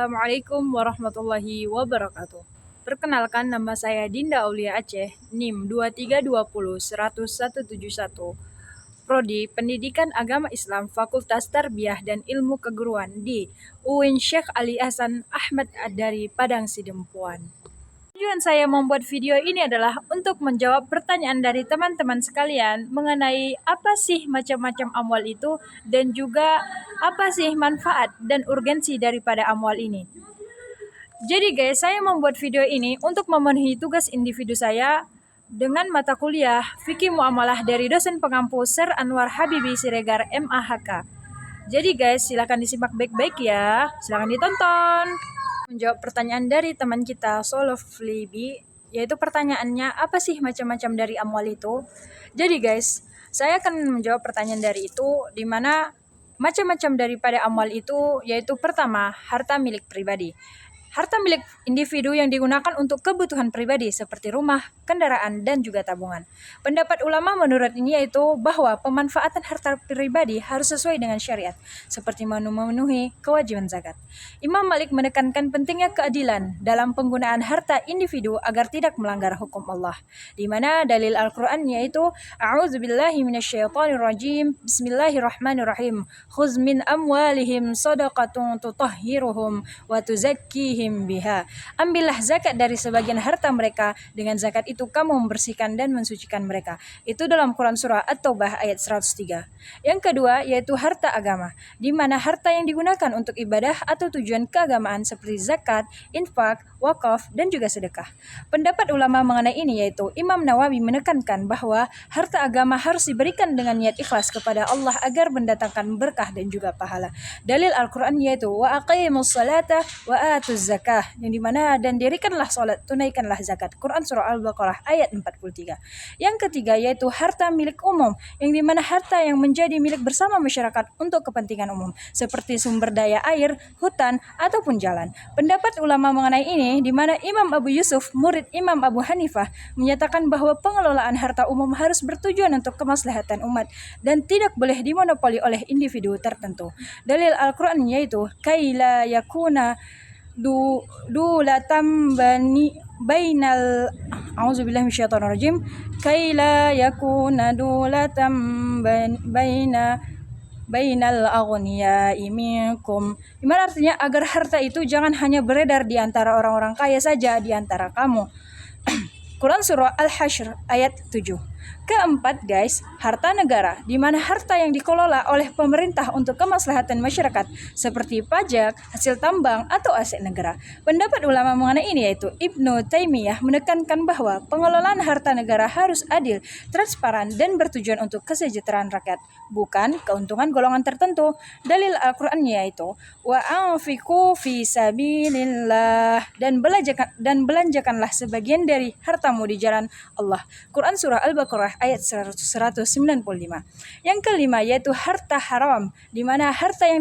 Assalamualaikum warahmatullahi wabarakatuh. Perkenalkan, nama saya Dinda Aulia Aceh, NIM 2320107171, Prodi Pendidikan Agama Islam, Fakultas Tarbiyah dan Ilmu Keguruan di UIN Syekh Ali Hasan Ahmad dari Padang Sidempuan. Tujuan saya membuat video ini adalah untuk menjawab pertanyaan dari teman-teman sekalian mengenai apa sih macam-macam amwal itu dan juga apa sih manfaat dan urgensi daripada amwal ini. Jadi guys, saya membuat video ini untuk memenuhi tugas individu saya dengan mata kuliah Fikih Muamalah dari dosen pengampu Sir Anwar Habibi Siregar MAHK. Jadi guys, silakan disimak baik-baik ya, silakan ditonton. Menjawab pertanyaan dari teman kita Soloflibi, yaitu pertanyaannya apa sih macam-macam dari amwal itu. Jadi guys, saya akan menjawab pertanyaan dari itu, di mana macam-macam daripada amwal itu yaitu pertama, harta milik pribadi. Harta milik individu yang digunakan untuk kebutuhan pribadi seperti rumah, kendaraan, dan juga tabungan. Pendapat ulama menurut ini yaitu bahwa pemanfaatan harta pribadi harus sesuai dengan syariat, seperti memenuhi kewajiban zakat. Imam Malik menekankan pentingnya keadilan dalam penggunaan harta individu agar tidak melanggar hukum Allah, di mana dalil Al-Quran yaitu A'udzubillahi minasyaitonirrajim, Bismillahirrahmanirrahim, Khuz min amwalihim sadaqatun tutahhiruhum wa tuzakkihim biha. Ambillah zakat dari sebagian harta mereka, dengan zakat itu kamu membersihkan dan mensucikan mereka. Itu dalam Quran surah At-Taubah ayat 103. Yang kedua yaitu harta agama, di mana harta yang digunakan untuk ibadah atau tujuan keagamaan seperti zakat, infak, wakaf, dan juga sedekah. Pendapat ulama mengenai ini yaitu Imam Nawawi menekankan bahwa harta agama harus diberikan dengan niat ikhlas kepada Allah agar mendatangkan berkah dan juga pahala. Dalil Al-Quran yaitu wa aqimus salata wa atuz zakah, yang dimana dan dirikanlah salat, tunaikanlah zakat. Quran surah Al-Baqarah ayat 43. Yang ketiga yaitu harta milik umum, yang dimana harta yang menjadi milik bersama masyarakat untuk kepentingan umum seperti sumber daya air, hutan, ataupun jalan. Pendapat ulama mengenai ini di mana Imam Abu Yusuf, murid Imam Abu Hanifah, menyatakan bahwa pengelolaan harta umum harus bertujuan untuk kemaslahatan umat dan tidak boleh dimonopoli oleh individu tertentu. Dalil Al-Quran yaitu kaila yakuna dulatam bainal a'udzubillahi minasyaitonirrajim kaila yakuna dulatam bainal aghniyai minkum, dimana artinya agar harta itu jangan hanya beredar di antara orang-orang kaya saja di antara kamu. Quran surah Al-Hasyr ayat 7. Keempat guys, harta negara, di mana harta yang dikelola oleh pemerintah untuk kemaslahatan masyarakat seperti pajak, hasil tambang, atau aset negara. Pendapat ulama mengenai ini yaitu Ibnu Taimiyah menekankan bahwa pengelolaan harta negara harus adil, transparan, dan bertujuan untuk kesejahteraan rakyat, bukan keuntungan golongan tertentu. Dalil Al-Quran yaitu wa anfiqu fi sabilillah, dan belanjakanlah sebagian dari hartamu di jalan Allah. Quran surah Al-Baqarah ayat 195. Yang kelima yaitu harta haram, di mana harta yang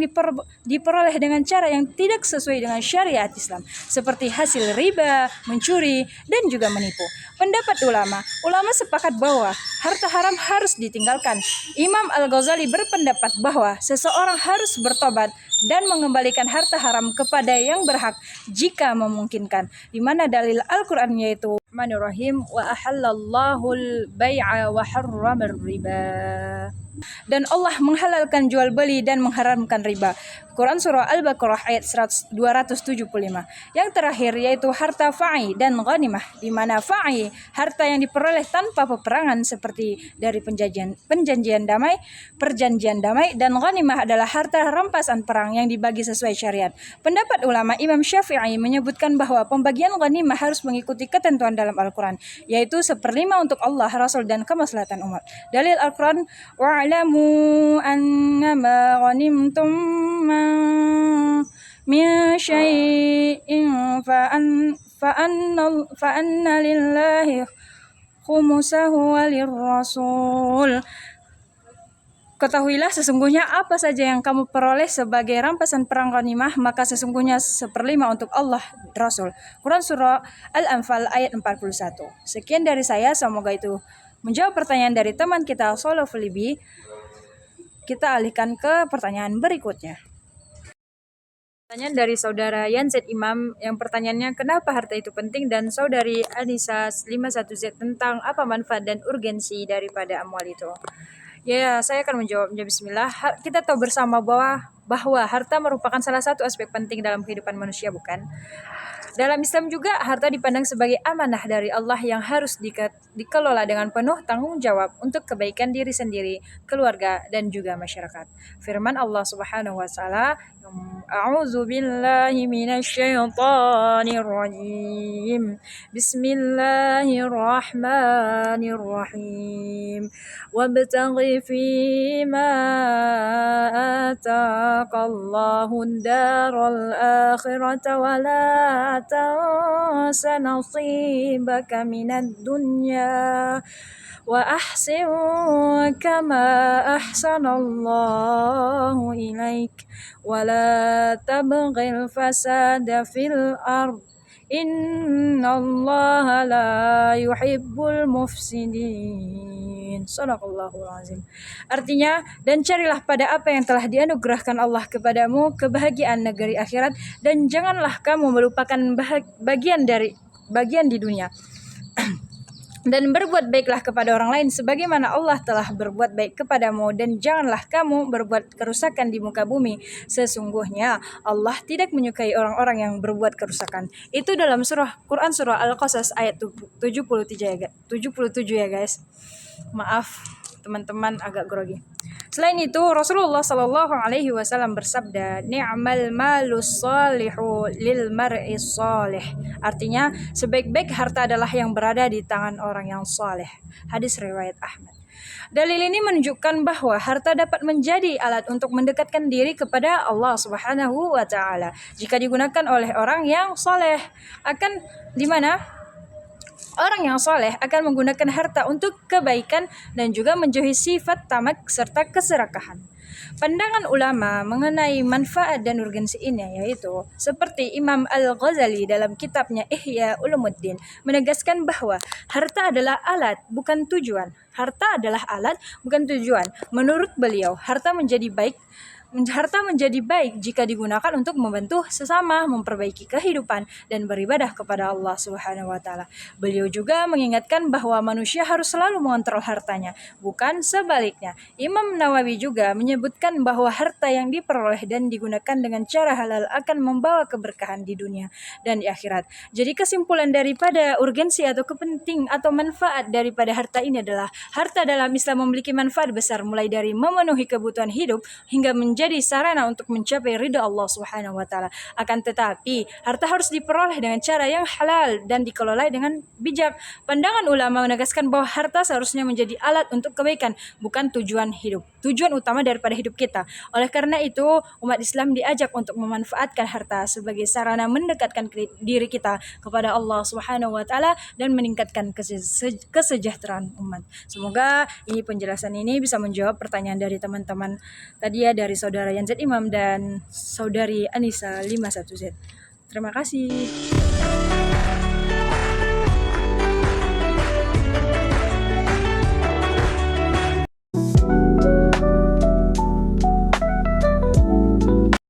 diperoleh dengan cara yang tidak sesuai dengan syariat Islam seperti hasil riba, mencuri, dan juga menipu. Pendapat ulama sepakat bahwa harta haram harus ditinggalkan. Imam Al-Ghazali berpendapat bahwa seseorang harus bertobat dan mengembalikan harta haram kepada yang berhak jika memungkinkan, di mana dalil Al-Quran yaitu Bismillahirrahmanirrahim wa ahallallahu al-bai'a wa harramar riba, dan Allah menghalalkan jual beli dan mengharamkan riba. Quran surah Al-Baqarah ayat 275. Yang terakhir yaitu harta fa'i dan ghanimah, di mana fa'i harta yang diperoleh tanpa peperangan seperti dari perjanjian damai, dan ghanimah adalah harta rampasan perang yang dibagi sesuai syariat. Pendapat ulama Imam Syafi'i menyebutkan bahwa pembagian ghanimah harus mengikuti ketentuan dalam Al-Quran, yaitu 1/5 untuk Allah, Rasul, dan kemaslahatan umat. Dalil Al-Quran wa'lamu annama ghanimtum min syai'in fa'anna lillahi khumusahu walirrasul. Ketahuilah sesungguhnya apa saja yang kamu peroleh sebagai rampasan perang ghanimah, maka sesungguhnya 1/5 untuk Allah, Rasul. Quran surah Al-Anfal ayat 41. Sekian dari saya, semoga itu menjawab pertanyaan dari teman kita Soloflibi. Kita alihkan ke pertanyaan berikutnya. Pertanyaan dari saudara Yanzet Imam, yang pertanyaannya kenapa harta itu penting, dan saudari Anissa 51Z tentang apa manfaat dan urgensi daripada amwal itu. Ya, saya akan menjawabnya. Bismillah. Kita tahu bersama bahwa harta merupakan salah satu aspek penting dalam kehidupan manusia, bukan? Dalam Islam juga, harta dipandang sebagai amanah dari Allah yang harus dikelola dengan penuh tanggung jawab untuk kebaikan diri sendiri, keluarga, dan juga masyarakat. Firman Allah Subhanahu wa taala, A'udzu billahi minasyaitonir rajim. Bismillahirrahmanirrahim. Wabtaghi fima ataqallahu ad-daral akhirata wa la tansa nasibaka minad dunya wa ahsin kama ahsanallahu ilaik wa la tabghil fasada fil ard innallaha la yuhibbul mufsidin. Shadaqallahul azim. Artinya, dan carilah pada apa yang telah dianugerahkan Allah kepadamu kebahagiaan negeri akhirat, dan janganlah kamu melupakan bagian di dunia. Dan berbuat baiklah kepada orang lain sebagaimana Allah telah berbuat baik kepadamu, dan janganlah kamu berbuat kerusakan di muka bumi. Sesungguhnya Allah tidak menyukai orang-orang yang berbuat kerusakan. Itu dalam Quran surah Al-Qasas ayat 77 ya guys. Maaf teman-teman, agak grogi. Selain itu, Rasulullah Shallallahu Alaihi Wasallam bersabda, "Ni'mal malus salihu lil mar'is salih." Artinya, sebaik-baik harta adalah yang berada di tangan orang yang saleh. Hadis riwayat Ahmad. Dalil ini menunjukkan bahwa harta dapat menjadi alat untuk mendekatkan diri kepada Allah Subhanahu wa taala jika digunakan oleh orang yang saleh. Orang yang soleh akan menggunakan harta untuk kebaikan dan juga menjauhi sifat tamak serta keserakahan. Pandangan ulama mengenai manfaat dan urgensi ini yaitu seperti Imam Al-Ghazali dalam kitabnya Ihya Ulumuddin menegaskan bahwa harta adalah alat bukan tujuan. Harta adalah alat bukan tujuan. Menurut beliau, harta menjadi baik jika digunakan untuk membantu sesama, memperbaiki kehidupan, dan beribadah kepada Allah Subhanahu wa taala. Beliau juga mengingatkan bahwa manusia harus selalu mengontrol hartanya, bukan sebaliknya. Imam Nawawi juga menyebutkan bahwa harta yang diperoleh dan digunakan dengan cara halal akan membawa keberkahan di dunia dan di akhirat. Jadi kesimpulan daripada urgensi atau kepenting atau manfaat daripada harta ini adalah harta dalam Islam memiliki manfaat besar, mulai dari memenuhi kebutuhan hidup hingga menjadi sarana untuk mencapai ridha Allah Subhanahu wa taala. Akan tetapi, harta harus diperoleh dengan cara yang halal dan dikelola dengan bijak. Pandangan ulama menegaskan bahwa harta seharusnya menjadi alat untuk kebaikan, bukan tujuan utama daripada hidup kita. Oleh karena itu, umat Islam diajak untuk memanfaatkan harta sebagai sarana mendekatkan diri kita kepada Allah Subhanahu wa taala dan meningkatkan kesejahteraan umat. Semoga penjelasan ini bisa menjawab pertanyaan dari teman-teman tadi ya, dari saudara Yanzet Imam dan saudari Anissa 51Z. Terima kasih.